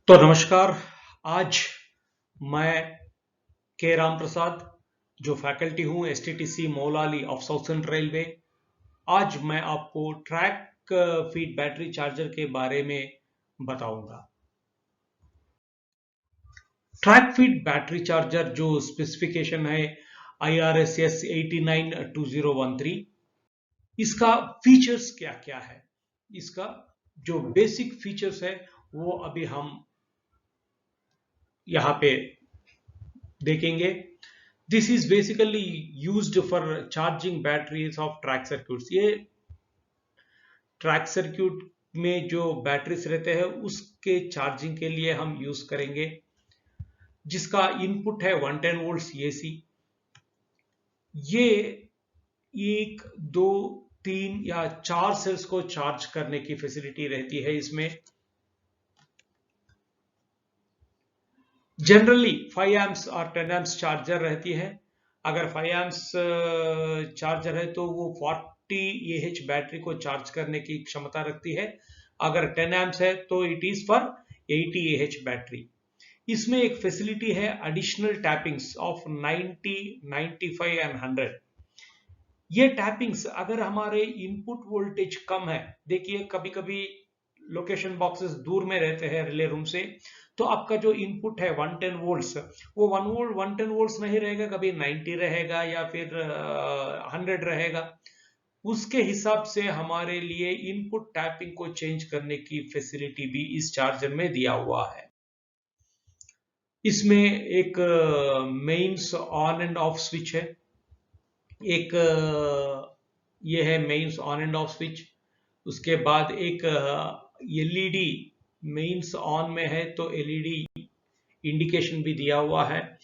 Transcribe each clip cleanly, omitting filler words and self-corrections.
तो नमस्कार। आज मैं के राम प्रसाद जो फैकल्टी हूँ एसटीटीसी मौलाली ऑफ साउथर्न रेलवे। आज मैं आपको ट्रैक फीड बैटरी चार्जर के बारे में बताऊंगा। ट्रैक फीड बैटरी चार्जर जो स्पेसिफिकेशन है IRSS 892013। इसका फीचर्स क्या क्या है, इसका जो बेसिक फीचर्स है वो अभी हम यहाँ पे देखेंगे। This is basically used for charging batteries of track circuits। ये ट्रैक सर्क्यूट में जो बैटरीज रहते हैं उसके चार्जिंग के लिए हम यूज करेंगे, जिसका इनपुट है 110 वोल्ट्स एसी। ये एक दो तीन या चार सेल्स को चार्ज करने की फैसिलिटी रहती है इसमें। जनरली 5 एम्प्स और 10 एम्प्स चार्जर रहती है। अगर 5 एम्प्स चार्जर है तो वो 40 AH बैटरी को चार्ज करने की क्षमता रखती है। अगर 10 एम्प्स है तो it is for 80 AH battery. इसमें एक फैसिलिटी है एडिशनल टैपिंग्स ऑफ 90, 95 एंड 100। ये टैपिंग्स अगर हमारे इनपुट वोल्टेज कम है, देखिए कभी कभी लोकेशन बॉक्सेस दूर में रहते हैं रिले रूम से, तो आपका जो इनपुट है 110 वोल्ट्स, वो 110 वोल्ट्स नहीं रहेगा, कभी 90 रहेगा या फिर 100 रहेगा। उसके हिसाब से हमारे लिए इनपुट टैपिंग को चेंज करने की फैसिलिटी भी इस चार्जर में दिया हुआ है। इसमें एक mains on and off switch है। एक ये है mains on and off switch. उसके बाद एक एलईडी मेंस ऑन में है तो एलईडी इंडिकेशन भी दिया हुआ है।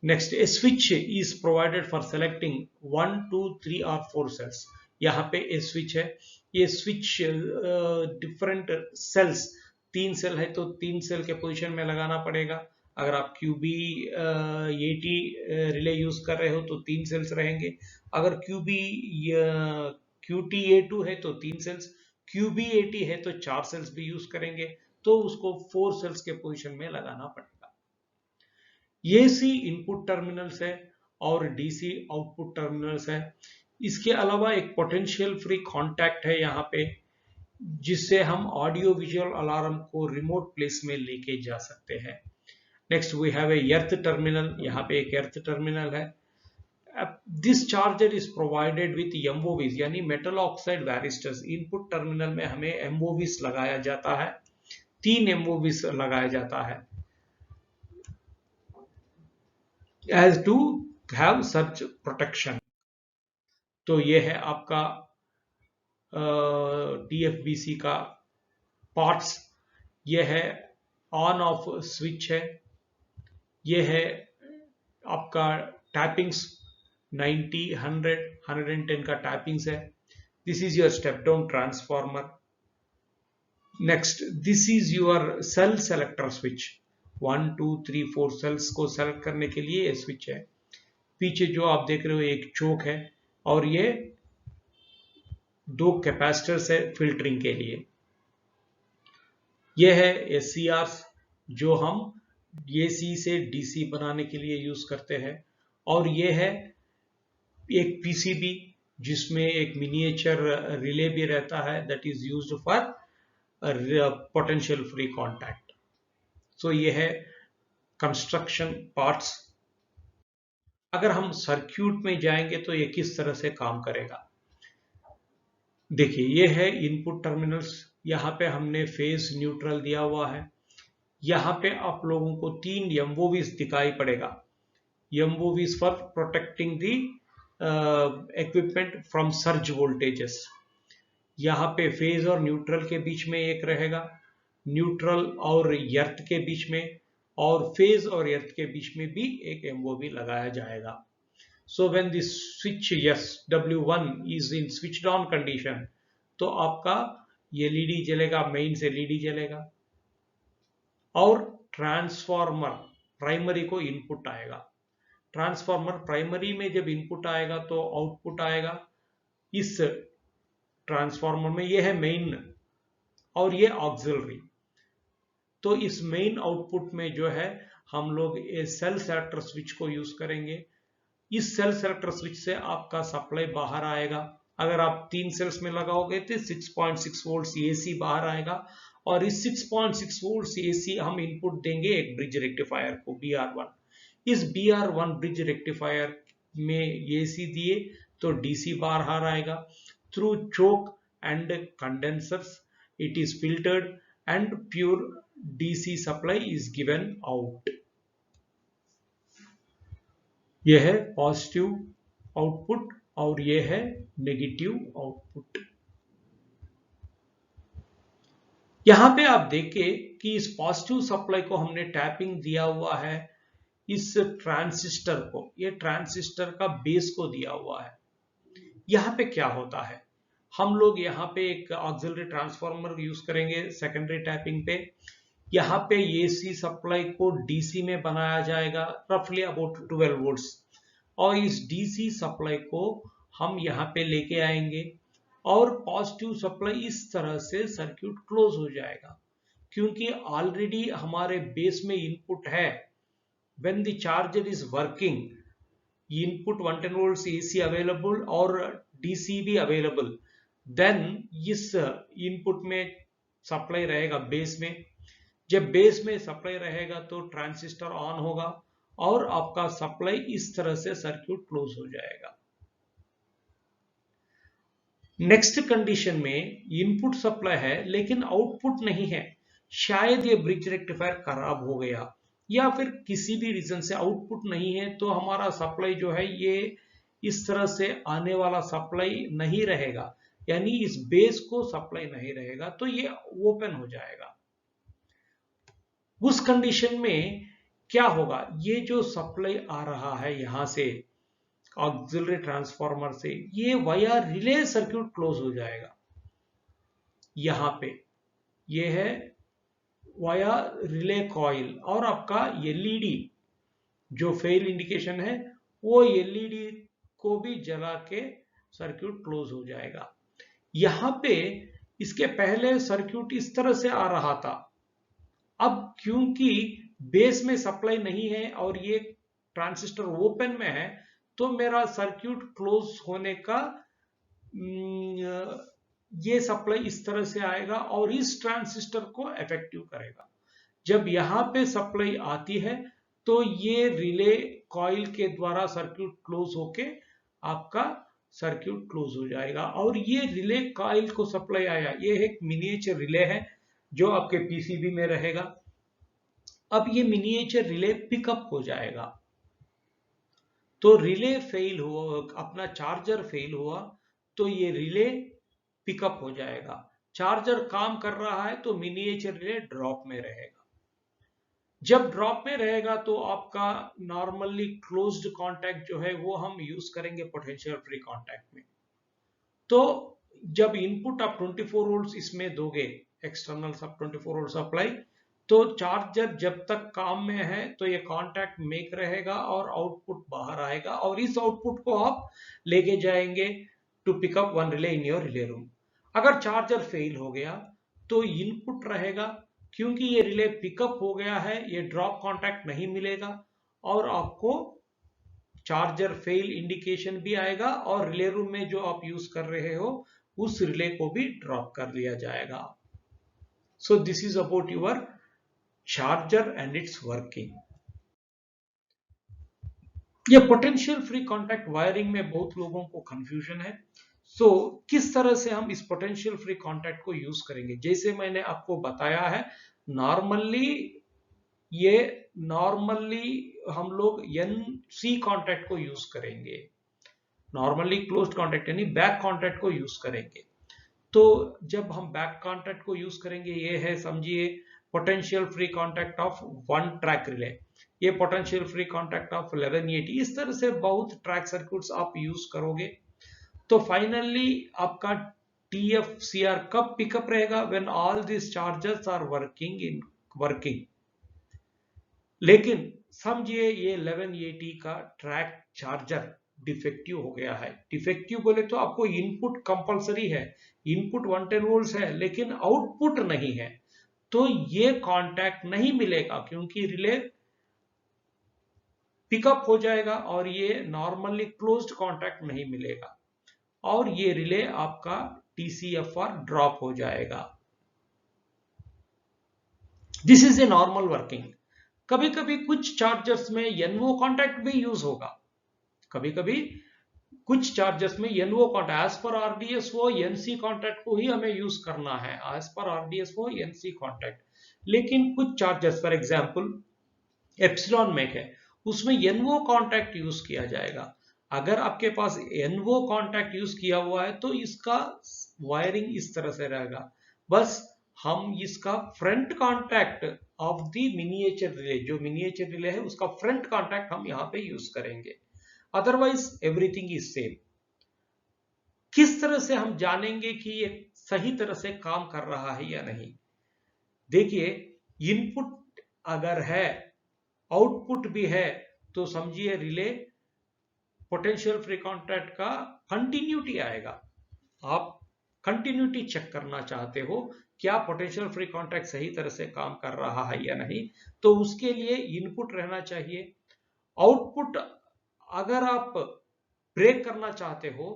Next, A switch is provided for selecting 1, 2, 3 और 4 सेल्स। यहाँ पे ए स्विच है। ये स्विच डिफरेंट सेल्स, 3 सेल है तो 3 सेल के पोजीशन में लगाना पड़ेगा। अगर आप QB80 रिले यूज कर रहे हो तो 3 सेल्स रहेंगे। अगर QT82 है तो 3 सेल्स, QB80 है तो 4 सेल्स भी यूज करेंगे, तो उसको 4 सेल्स के पोजीशन में लगाना पड़ेगा। AC इनपुट टर्मिनल्स है और DC आउटपुट टर्मिनल्स है। इसके अलावा एक पोटेंशियल फ्री कॉन्टैक्ट है यहाँ पे, जिससे हम ऑडियो विजुअल अलार्म को रिमोट प्लेस में लेके जा सकते हैं। Next we have a earth terminal. यहाँ पे एक एर्थ टर्मिनल है। This charger is provided with MOVs यानी metal oxide varistors. Input terminal में हमें MOVs लगाया जाता है, 3 MOVs लगाया जाता है as to have such protection। तो ये है आपका DFBC का पार्ट्स। ये है ऑन ऑफ स्विच है। ये है आपका टैपिंग्स 90, 100, 110 का टैपिंग्स है। This is your step down transformer. Next, this is your cell selector switch. 1, 2, 3, 4 cells को सेलेक्ट करने के लिए ये स्विच है। पीछे जो आप देख रहे हो एक चोक है और ये 2 कैपेसिटर्स है फिल्टरिंग के लिए। यह है SCR जो हम AC से DC बनाने के लिए यूज करते हैं। और ये है एक PCB जिसमें एक मिनिएचर रिले भी रहता है, that is used for potential free contact. So ये है कंस्ट्रक्शन पार्ट्स। अगर हम सर्क्यूट में जाएंगे तो ये किस तरह से काम करेगा, देखिए ये है इनपुट टर्मिनल्स। यहाँ पे हमने फेज न्यूट्रल दिया हुआ है। यहाँ पे आप लोगों को 3 MOVs दिखाई पड़ेगा। MOVs for protecting the equipment from surge voltages. यहाँ पे फेज और न्यूट्रल के बीच में एक रहेगा, न्यूट्रल और एर्थ के बीच में, और फेज और एर्थ के बीच में भी एक MOV लगाया जाएगा। So when the switch SW1 is in switched on condition, तो आपका LED जलेगा, मेन से LED जलेगा और ट्रांसफार्मर प्राइमरी को इनपुट आएगा। ट्रांसफार्मर प्राइमरी में जब इनपुट आएगा तो आउटपुट आएगा इस ट्रांसफार्मर में। ये है मेन और ये ऑक्सिलरी। तो इस मेन आउटपुट में जो है हम लोग ये सेल सेलेक्टर स्विच को यूज करेंगे। इस सेल सेलेक्टर स्विच से आपका सप्लाई बाहर आएगा। अगर आप 3 सेल्स में लगाओगे तो 6.6 वोल्ट एसी बाहर आएगा, और इस 6.6 वोल्ट एसी हम इनपुट देंगे एक ब्रिज रेक्टिफायर को BR1। इस BR1 ब्रिज रेक्टिफायर में एसी दिए तो डीसी बाहर आएगा। Through choke and condensers it is filtered and pure DC supply is given out। यह है पॉजिटिव आउटपुट और यह है नेगेटिव आउटपुट। यहां पे आप देखें कि इस पॉजिटिव सप्लाई को हमने टैपिंग दिया हुआ है इस ट्रांसिस्टर को, ये ट्रांसिस्टर का बेस को दिया हुआ है। यहां पे क्या होता है, हम लोग यहाँ पे एक ऑक्सिलरी ट्रांसफार्मर यूज करेंगे सेकेंडरी टैपिंग पे। यहाँ पे एसी सप्लाई को डीसी में बनाया जाएगा रफली अबाउट 12 वोल्ट्स, और इस डीसी सप्लाई को हम यहाँ पे लेके आएंगे और पॉजिटिव सप्लाई इस तरह से सर्किट क्लोज हो जाएगा, क्योंकि ऑलरेडी हमारे बेस में इनपुट है। When the charger is working, input 110 volts AC available और डीसी भी अवेलेबल, देन इस इनपुट में सप्लाई रहेगा बेस में। जब बेस में सप्लाई रहेगा तो ट्रांजिस्टर ऑन होगा और आपका सप्लाई इस तरह से सर्किट क्लोज हो जाएगा। नेक्स्ट कंडीशन में इनपुट सप्लाई है लेकिन आउटपुट नहीं है, शायद ये ब्रिज रेक्टिफायर खराब हो गया या फिर किसी भी रीजन से आउटपुट नहीं है, तो हमारा सप्लाई जो है ये इस तरह से आने वाला सप्लाई नहीं रहेगा, यानी इस बेस को सप्लाई नहीं रहेगा, तो ये ओपन हो जाएगा। उस कंडीशन में क्या होगा, ये जो सप्लाई आ रहा है यहां से ऑक्सिलरी ट्रांसफार्मर से, ये वाया रिले सर्किट क्लोज हो जाएगा। यहां पे ये है वाया रिले कॉइल, और आपका एलईडी जो फेल इंडिकेशन है वो एलईडी को भी जला के सर्किट क्लोज हो जाएगा। यहां पे इसके पहले सर्किट इस तरह से आ रहा था, अब क्योंकि बेस में सप्लाई नहीं है और ये ट्रांजिस्टर ओपन में है, तो मेरा सर्किट क्लोज होने का ये सप्लाई इस तरह से आएगा और इस ट्रांजिस्टर को इफेक्टिव करेगा। जब यहां पे सप्लाई आती है तो ये रिले कॉइल के द्वारा सर्किट क्लोज होके आपका सर्किट क्लोज हो जाएगा। और ये रिले कॉइल को सप्लाई आया, ये एक मिनिएचर रिले है जो आपके पीसीबी में रहेगा। अब ये मिनिएचर रिले पिकअप हो जाएगा, तो रिले फेल हुआ, अपना चार्जर फेल हुआ तो ये रिले पिकअप हो जाएगा। चार्जर काम कर रहा है तो मिनिएचर रिले ड्रॉप में रहेगा। जब ड्रॉप में रहेगा तो आपका नॉर्मली क्लोज्ड कांटेक्ट जो है वो हम यूज करेंगे पोटेंशियल फ्री कांटेक्ट में। तो जब इनपुट आप 24 वोल्ट इसमें दोगे, एक्सटर्नल सब 24 वोल्ट सप्लाई, तो चार्जर जब तक काम में है तो ये कांटेक्ट मेक रहेगा और आउटपुट बाहर आएगा, और इस आउटपुट को आप लेके जाएंगे to pickup one relay in your relay room. अगर चार्जर फेल हो गया तो इनपुट रहेगा, क्योंकि ये रिले पिकअप हो गया है, ये ड्रॉप कांटेक्ट नहीं मिलेगा और आपको चार्जर फेल इंडिकेशन भी आएगा, और रिले रूम में जो आप यूज कर रहे हो उस रिले को भी ड्रॉप कर दिया जाएगा। So this is about your charger and it's working. ये पोटेंशियल फ्री कांटेक्ट वायरिंग में बहुत लोगों को कंफ्यूजन है। सो किस तरह से हम इस पोटेंशियल फ्री कांटेक्ट को यूज करेंगे, जैसे मैंने आपको बताया है, नॉर्मली हम लोग NC कांटेक्ट को यूज करेंगे, नॉर्मली क्लोज्ड कांटेक्ट यानी बैक कांटेक्ट को यूज करेंगे। तो जब हम बैक कांटेक्ट को यूज करेंगे, ये है समझिए potential free contact of one track relay, ये पोटेंशियल फ्री कांटेक्ट ऑफ 1180, इस तरह से बहुत ट्रैक सर्किट्स आप यूज करोगे। तो फाइनली आपका TFCR कब पिकअप रहेगा, when all this chargers are working. लेकिन समझिए ये 1180 का ट्रैक चार्जर डिफेक्टिव हो गया है। डिफेक्टिव बोले तो आपको इनपुट कंपलसरी है, इनपुट 110 वोल्ट है लेकिन आउटपुट नहीं है, तो ये कांटेक्ट नहीं मिलेगा, क्योंकि रिले पिकअप हो जाएगा और ये नॉर्मली क्लोज्ड कांटेक्ट नहीं मिलेगा और ये रिले आपका TCFR ड्रॉप हो जाएगा। This is a normal working. कभी कभी कुछ चार्जर्स में NO कांटेक्ट भी यूज होगा, कभी कभी कुछ चार्जर्स में NO contact, as per RDSO NC contact को ही हमें यूज करना है, as per RDSO NC contact. लेकिन कुछ chargers, for example epsilon make है, उसमें NO कांटेक्ट यूज किया जाएगा। अगर आपके पास NO कांटेक्ट यूज किया हुआ है तो इसका वायरिंग इस तरह से रहेगा, बस हम इसका front contact of the miniature relay, जो मिनिएचर रिले है उसका फ्रंट कांटेक्ट हम यहां पे यूज करेंगे, अदरवाइज एवरीथिंग इज सेम। किस तरह से हम जानेंगे कि ये सही तरह से काम कर रहा है या नहीं? देखिए, इनपुट अगर है, आउटपुट भी है, तो समझिए रिले पोटेंशियल फ्री कांटेक्ट का कंटिन्यूटी आएगा। आप कंटिन्यूटी चेक करना चाहते हो, क्या पोटेंशियल फ्री कांटेक्ट सही तरह से काम कर रहा है या नहीं, तो उसके लिए इनपुट रहना चाहिए। आउटपुट अगर आप ब्रेक करना चाहते हो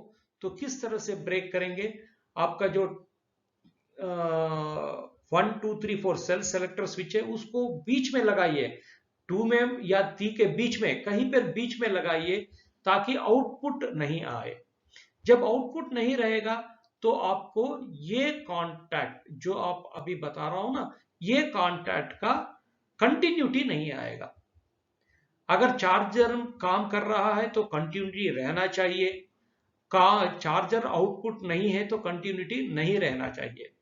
तो किस तरह से ब्रेक करेंगे? आपका जो 1 2 3 4 सेल सेलेक्टर स्विच है उसको बीच में लगाइए, 2 में या 3 के बीच में, कहीं पर बीच में लगाइए ताकि आउटपुट नहीं आए। जब आउटपुट नहीं रहेगा तो आपको ये कांटेक्ट जो आप अभी बता रहा हूं ना, ये कांटेक्ट का कंटिन्यूटी नहीं आएगा। अगर चार्जर काम कर रहा है तो कंटिन्यूटी रहना चाहिए, चार्जर आउटपुट नहीं है तो कंटिन्यूटी नहीं रहना चाहिए।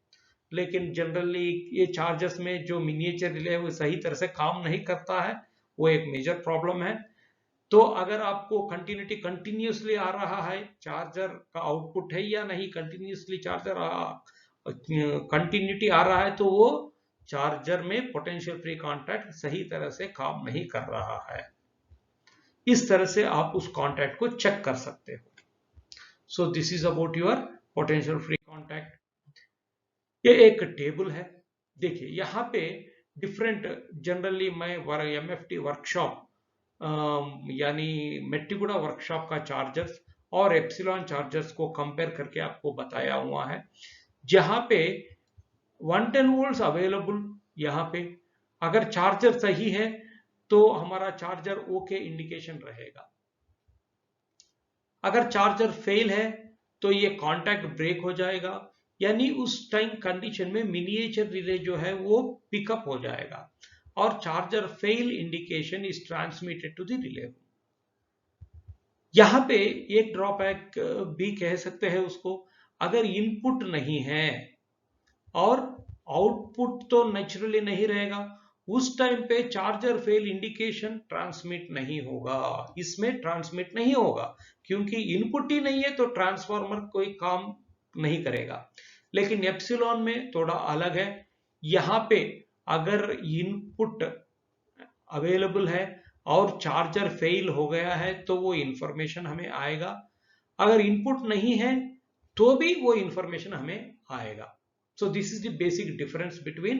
लेकिन जनरली ये चार्जर्स में जो मिनिएचर रिले है वो सही तरह से काम नहीं करता है, वो एक मेजर प्रॉब्लम है। तो अगर आपको कंटिन्यूटी कंटिन्यूसली आ रहा है, चार्जर का आउटपुट है या नहीं, कंटिन्यूसली चार्जर कंटिन्यूटी आ रहा है, तो वो चार्जर में पोटेंशियल फ्री कांटेक्ट सही तरह से काम नहीं कर रहा है। इस तरह से आप उस कांटेक्ट को चेक कर सकते हो। So this is about your potential free contact. ये एक टेबल है, देखिए यहाँ पे डिफरेंट, जनरली मैं MFT वर्कशॉप यानी मेट्टिगुडा वर्कशॉप का चार्जर्स और एप्सिलॉन चार्जर्स को कंपेयर करके आपको बताया हुआ है, जहां पे 110 वोल्ट्स अवेलेबल। यहाँ पे अगर चार्जर सही है तो हमारा चार्जर ओके इंडिकेशन रहेगा। अगर चार्जर फेल है तो ये कांटेक्ट ब्रेक हो जाएगा, यानी उस टाइम कंडीशन में मिनिएचर रिले जो है वो पिकअप हो जाएगा और charger fail indication is transmitted to the relay. यहां पे एक ड्रॉबैक भी कह सकते हैं उसको, अगर इनपुट नहीं है और आउटपुट तो नेचुरली नहीं रहेगा, उस टाइम पे चार्जर फेल इंडिकेशन ट्रांसमिट नहीं होगा, इसमें ट्रांसमिट नहीं होगा क्योंकि इनपुट ही नहीं है, तो ट्रांसफार्मर कोई काम नहीं करेगा। लेकिन एप्सिलॉन में थोड़ा अलग है, यहां पे अगर इनपुट अवेलेबल है और चार्जर फेल हो गया है तो वो इंफॉर्मेशन हमें आएगा, अगर इनपुट नहीं है तो भी वो इंफॉर्मेशन हमें आएगा। So this is the basic difference between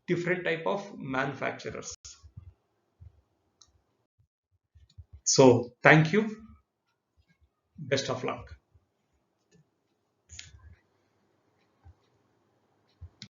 different type of manufacturers. So thank you. Best of luck.